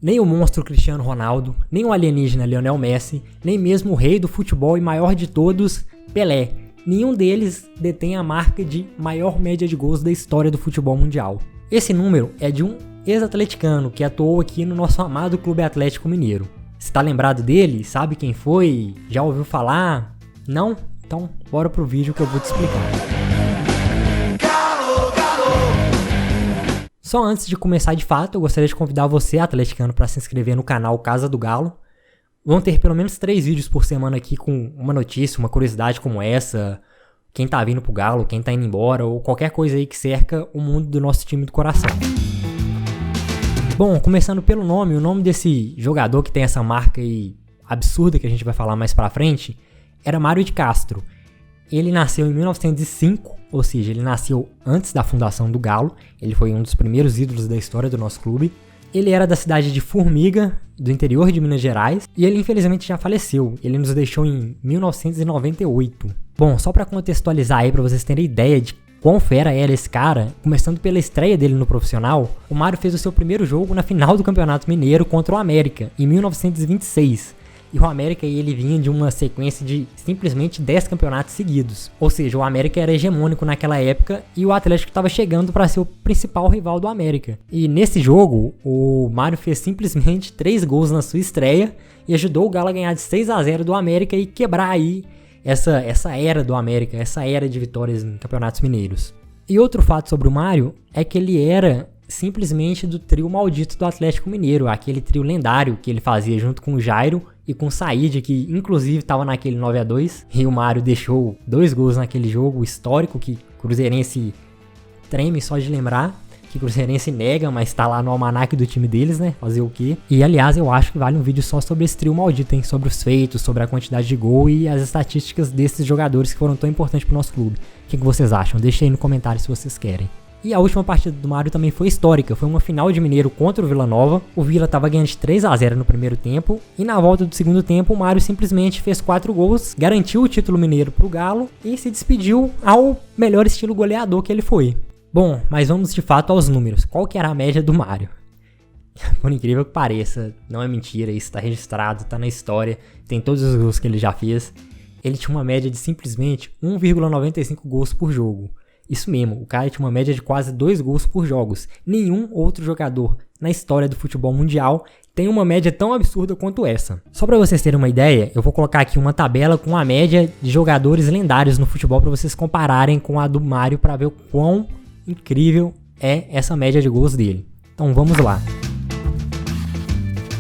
Nem o monstro Cristiano Ronaldo, nem o alienígena Lionel Messi, nem mesmo o rei do futebol e maior de todos, Pelé. Nenhum deles detém a marca de maior média de gols da história do futebol mundial. Esse número é de um ex-atleticano que atuou aqui no nosso amado Clube Atlético Mineiro. Você tá lembrado dele? Sabe quem foi? Já ouviu falar? Não? Então bora pro vídeo que eu vou te explicar. Só antes de começar de fato, eu gostaria de convidar você, atleticano, para se inscrever no canal Casa do Galo. Vão ter pelo menos 3 vídeos por semana aqui com uma notícia, uma curiosidade como essa, quem tá vindo pro Galo, quem tá indo embora, ou qualquer coisa aí que cerca o mundo do nosso time do coração. Bom, começando pelo nome, o nome desse jogador que tem essa marca aí absurda que a gente vai falar mais pra frente, era Mário de Castro. Ele nasceu em 1905, ou seja, ele nasceu antes da fundação do Galo. Ele foi um dos primeiros ídolos da história do nosso clube. Ele era da cidade de Formiga, do interior de Minas Gerais, e ele infelizmente já faleceu. Ele nos deixou em 1998. Bom, só para contextualizar aí, para vocês terem ideia de quão fera era esse cara, começando pela estreia dele no profissional, o Mário fez o seu primeiro jogo na final do Campeonato Mineiro contra o América, em 1926. E o América ele vinha de uma sequência de simplesmente 10 campeonatos seguidos. Ou seja, o América era hegemônico naquela época e o Atlético estava chegando para ser o principal rival do América. E nesse jogo, o Mário fez simplesmente 3 gols na sua estreia e ajudou o Galo a ganhar de 6-0 do América e quebrar aí essa era do América, essa era de vitórias em campeonatos mineiros. E outro fato sobre o Mário é que ele era simplesmente do trio maldito do Atlético Mineiro, aquele trio lendário que ele fazia junto com o Jairo e com o Said, que inclusive estava naquele 9-2, e o Mário deixou 2 gols naquele jogo histórico que Cruzeirense treme só de lembrar, que Cruzeirense nega, mas tá lá no almanaque do time deles, né, fazer o quê? E aliás, eu acho que vale um vídeo só sobre esse trio maldito, hein? Sobre os feitos, sobre a quantidade de gol e as estatísticas desses jogadores que foram tão importantes pro nosso clube. O que vocês acham? Deixa aí no comentário se vocês querem. E a última partida do Mário também foi histórica, foi uma final de Mineiro contra o Vila Nova. O Vila estava ganhando de 3-0 no primeiro tempo e na volta do segundo tempo o Mário simplesmente fez 4 gols, garantiu o título mineiro pro Galo e se despediu ao melhor estilo goleador que ele foi. Bom, mas vamos de fato aos números. Qual que era a média do Mário? Por incrível que pareça, não é mentira, isso está registrado, está na história, tem todos os gols que ele já fez. Ele tinha uma média de simplesmente 1,95 gols por jogo. Isso mesmo, o cara tinha uma média de quase 2 gols por jogos. Nenhum outro jogador na história do futebol mundial tem uma média tão absurda quanto essa. Só para vocês terem uma ideia, eu vou colocar aqui uma tabela com a média de jogadores lendários no futebol para vocês compararem com a do Mário para ver o quão incrível é essa média de gols dele. Então vamos lá.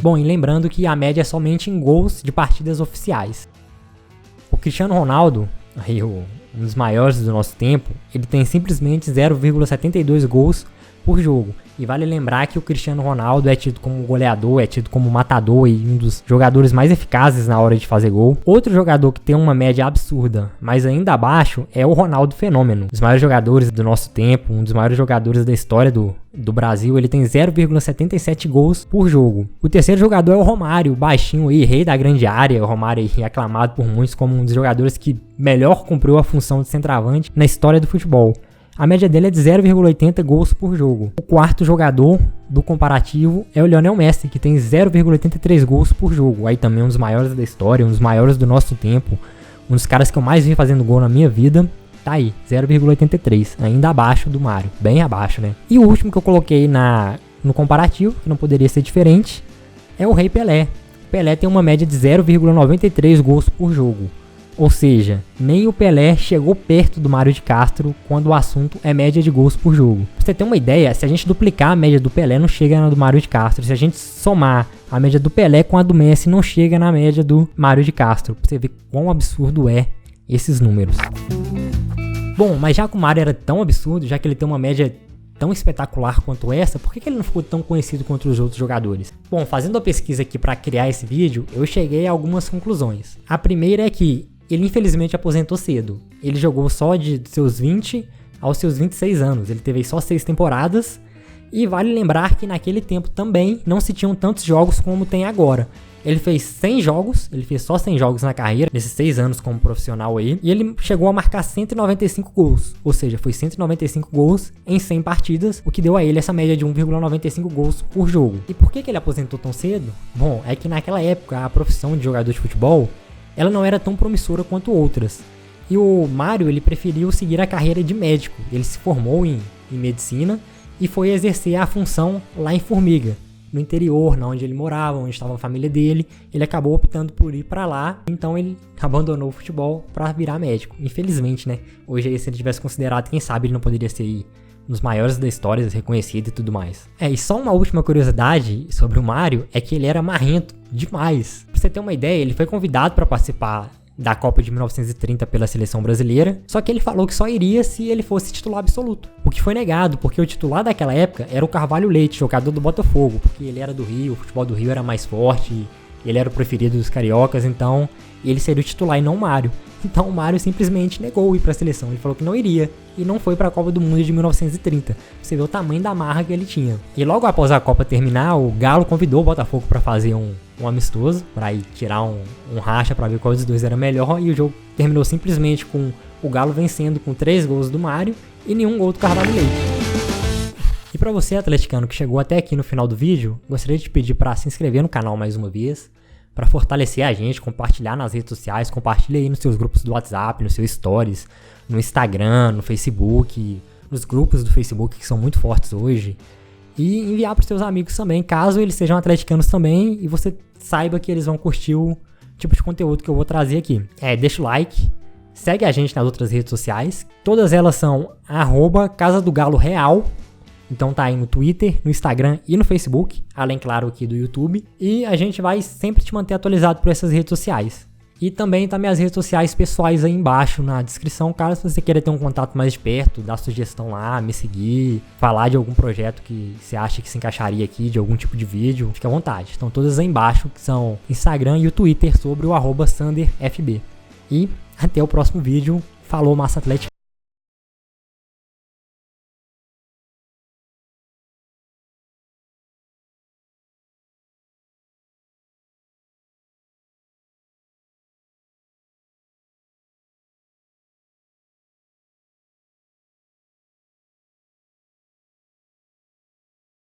Bom, e lembrando que a média é somente em gols de partidas oficiais. O Cristiano Ronaldo, aí um dos maiores do nosso tempo, ele tem simplesmente 0,72 gols por jogo. E vale lembrar que o Cristiano Ronaldo é tido como goleador, é tido como matador e um dos jogadores mais eficazes na hora de fazer gol. Outro jogador que tem uma média absurda, mas ainda abaixo, é o Ronaldo Fenômeno. Um dos maiores jogadores do nosso tempo, um dos maiores jogadores da história do Brasil, ele tem 0,77 gols por jogo. O terceiro jogador é o Romário, baixinho aí, rei da grande área. O Romário aí, aclamado por muitos como um dos jogadores que melhor cumpriu a função de centroavante na história do futebol. A média dele é de 0,80 gols por jogo. O quarto jogador do comparativo é o Lionel Messi, que tem 0,83 gols por jogo. Aí também um dos maiores da história, um dos maiores do nosso tempo, um dos caras que eu mais vi fazendo gol na minha vida. Tá aí, 0,83, ainda abaixo do Mário, bem abaixo, né? E o último que eu coloquei no comparativo, que não poderia ser diferente, é o Rei Pelé. Pelé tem uma média de 0,93 gols por jogo. Ou seja, nem o Pelé chegou perto do Mário de Castro quando o assunto é média de gols por jogo. Pra você ter uma ideia, se a gente duplicar a média do Pelé, não chega na do Mário de Castro. Se a gente somar a média do Pelé com a do Messi, não chega na média do Mário de Castro. Pra você ver quão absurdo é esses números. Bom, mas já que o Mário era tão absurdo, já que ele tem uma média tão espetacular quanto essa, por que ele não ficou tão conhecido quanto os outros jogadores? Bom, fazendo a pesquisa aqui para criar esse vídeo, eu cheguei a algumas conclusões. A primeira é que ele infelizmente aposentou cedo. Ele jogou só de seus 20 aos seus 26 anos. Ele teve só 6 temporadas E vale lembrar que naquele tempo também não se tinham tantos jogos como tem agora. Ele fez 100 jogos, ele fez só 100 jogos na carreira, nesses 6 anos como profissional aí, e ele chegou a marcar 195 gols, ou seja, foi 195 gols em 100 partidas, o que deu a ele essa média de 1,95 gols por jogo. E por que ele aposentou tão cedo? Bom, é que naquela época a profissão de jogador de futebol, ela não era tão promissora quanto outras. E o Mário, ele preferiu seguir a carreira de médico, ele se formou em medicina e foi exercer a função lá em Formiga, no interior, onde ele morava, onde estava a família dele. Ele acabou optando por ir pra lá, então ele abandonou o futebol pra virar médico. Infelizmente, né? Hoje, se ele tivesse considerado, quem sabe ele não poderia ser um dos maiores da história, reconhecido e tudo mais. E só uma última curiosidade sobre o Mário é que ele era marrento demais. Pra você ter uma ideia, ele foi convidado pra participar da Copa de 1930 pela seleção brasileira, só que ele falou que só iria se ele fosse titular absoluto, o que foi negado, porque o titular daquela época era o Carvalho Leite, jogador do Botafogo, porque ele era do Rio, o futebol do Rio era mais forte, ele era o preferido dos cariocas, então ele seria o titular e não o Mário. Então o Mário simplesmente negou ir para a seleção, ele falou que não iria, e não foi para a Copa do Mundo de 1930. Você vê o tamanho da marra que ele tinha. E logo após a Copa terminar, o Galo convidou o Botafogo para fazer um amistoso, para ir tirar um racha para ver qual dos dois era melhor, e o jogo terminou simplesmente com o Galo vencendo com 3 gols do Mário e nenhum gol do Carvalho Leite. E para você, atleticano, que chegou até aqui no final do vídeo, gostaria de te pedir para se inscrever no canal mais uma vez, para fortalecer a gente, compartilhar nas redes sociais, compartilha aí nos seus grupos do WhatsApp, nos seus stories, no Instagram, no Facebook, nos grupos do Facebook que são muito fortes hoje, e enviar para os seus amigos também, caso eles sejam atleticanos também e você saiba que eles vão curtir o tipo de conteúdo que eu vou trazer aqui. Deixa o like, segue a gente nas outras redes sociais, todas elas são @Casa do Galo Real. Então tá aí no Twitter, no Instagram e no Facebook, além, claro, aqui do YouTube. E a gente vai sempre te manter atualizado por essas redes sociais. E também tá minhas redes sociais pessoais aí embaixo na descrição, caso você queira ter um contato mais de perto, dar sugestão lá, me seguir, falar de algum projeto que você acha que se encaixaria aqui, de algum tipo de vídeo, fique à vontade. Estão todas aí embaixo, que são Instagram e o Twitter, sobre o @SanderFB. E até o próximo vídeo. Falou, massa atlética!